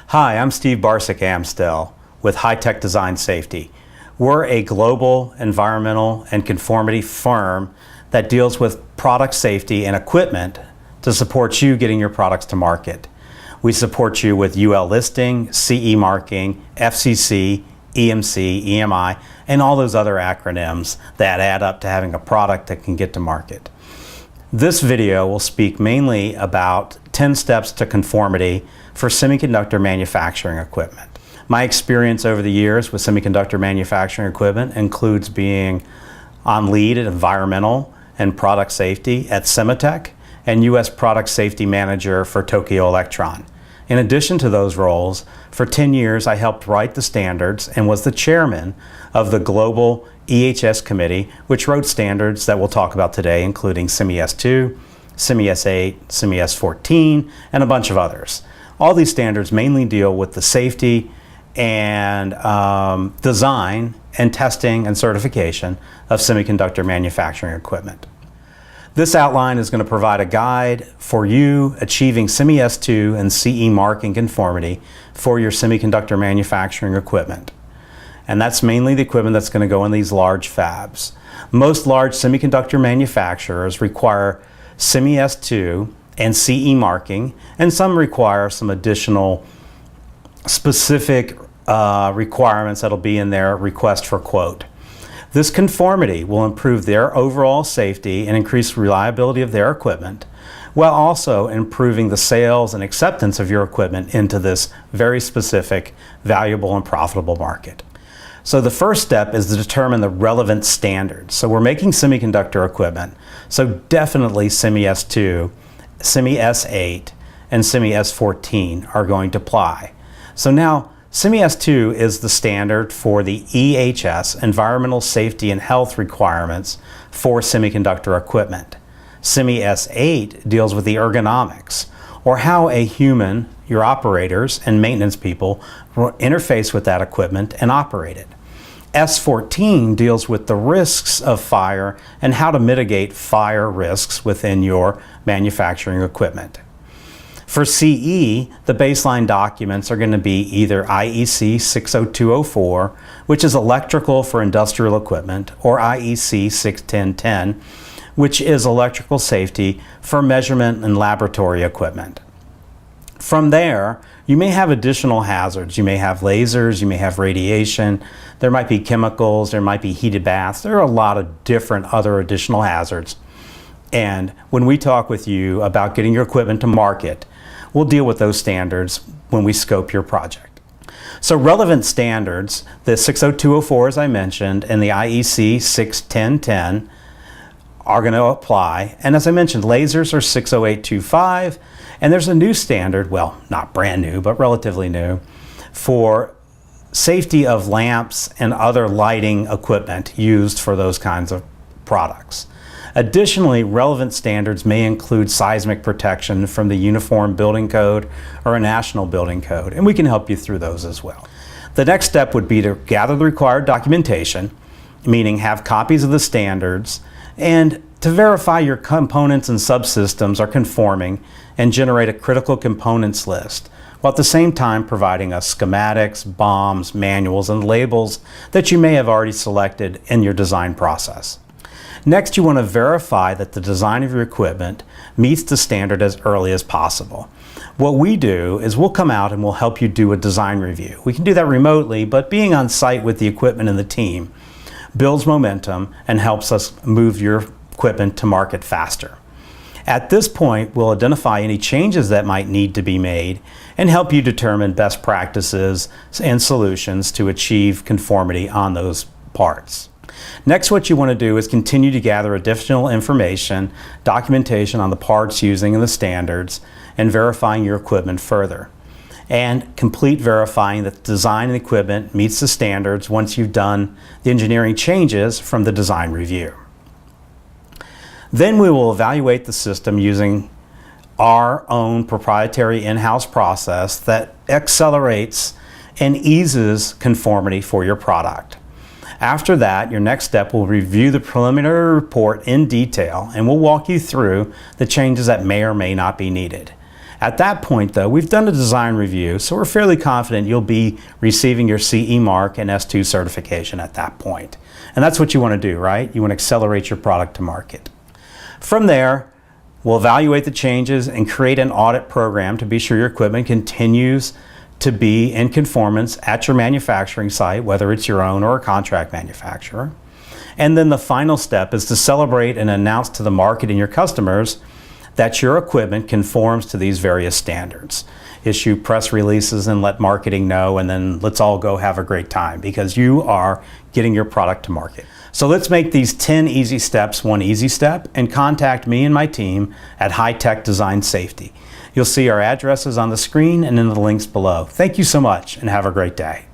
Hi, I'm Steve Barsick Amstel with High Tech Design Safety. We're a global environmental and conformity firm that deals with product safety and equipment to support you getting your products to market. We support you with UL listing, CE marking, FCC, EMC, EMI, and all those other acronyms that add up to having a product that can get to market. This video will speak mainly about 10 steps to conformity for semiconductor manufacturing equipment. My experience over the years with semiconductor manufacturing equipment includes being on lead at environmental and product safety at Sematech and U.S. Product Safety Manager for Tokyo Electron. In addition to those roles, for 10 years I helped write the standards and was the chairman of the global EHS committee, which wrote standards that we'll talk about today, including SEMI-S2, SEMI-S8, SEMI-S14, and a bunch of others. All these standards mainly deal with the safety and design and testing and certification of semiconductor manufacturing equipment. This outline is going to provide a guide for you achieving SEMI-S2 and CE mark in conformity for your semiconductor manufacturing equipment. And that's mainly the equipment that's going to go in these large fabs. Most large semiconductor manufacturers require SEMI-S2 and CE marking, and some require some additional specific requirements that'll be in their request for quote. This conformity will improve their overall safety and increase reliability of their equipment, while also improving the sales and acceptance of your equipment into this very specific, valuable, and profitable market. So the first step is to determine the relevant standards. So we're making semiconductor equipment, so definitely SEMI-S2, SEMI-S8, and SEMI-S14 are going to apply. So now SEMI-S2 is the standard for the EHS, environmental safety and health requirements for semiconductor equipment. SEMI-S8 deals with the ergonomics, or how a human, your operators and maintenance people, will interface with that equipment and operate it. S14 deals with the risks of fire and how to mitigate fire risks within your manufacturing equipment. For CE, the baseline documents are going to be either IEC 60204, which is electrical for industrial equipment, or IEC 61010, which is electrical safety for measurement and laboratory equipment. From there, you may have additional hazards. You may have lasers, you may have radiation, there might be chemicals, there might be heated baths. There are a lot of different other additional hazards. And when we talk with you about getting your equipment to market, we'll deal with those standards when we scope your project. So relevant standards, the 60204 as I mentioned, and the IEC 61010 are going to apply. And as I mentioned, lasers are 60825, and there's a new standard, well, not brand new, but relatively new, for safety of lamps and other lighting equipment used for those kinds of products. Additionally, relevant standards may include seismic protection from the Uniform Building Code or a national building code, and we can help you through those as well. The next step would be to gather the required documentation, meaning have copies of the standards, and to verify your components and subsystems are conforming and generate a critical components list, while at the same time providing us schematics, BOMs, manuals, and labels that you may have already selected in your design process. Next, you want to verify that the design of your equipment meets the standard as early as possible. What we do is we'll come out and we'll help you do a design review. We can do that remotely, but being on site with the equipment and the team builds momentum and helps us move your equipment to market faster. At this point, we'll identify any changes that might need to be made and help you determine best practices and solutions to achieve conformity on those parts. Next, what you want to do is continue to gather additional information, documentation on the parts using in the standards, and verifying your equipment further. And complete verifying that the design and equipment meets the standards once you've done the engineering changes from the design review. Then we will evaluate the system using our own proprietary in-house process that accelerates and eases conformity for your product. After that, your next step will review the preliminary report in detail, and we'll walk you through the changes that may or may not be needed. At that point though, we've done a design review, so we're fairly confident you'll be receiving your CE mark and S2 certification at that point. And that's what you want to do, right? You want to accelerate your product to market. From there, we'll evaluate the changes and create an audit program to be sure your equipment continues to be in conformance at your manufacturing site, whether it's your own or a contract manufacturer. And then the final step is to celebrate and announce to the market and your customers that your equipment conforms to these various standards. Issue press releases and let marketing know, and then let's all go have a great time because you are getting your product to market. So let's make these 10 easy steps one easy step and contact me and my team at High Tech Design Safety. You'll see our addresses on the screen and in the links below. Thank you so much and have a great day.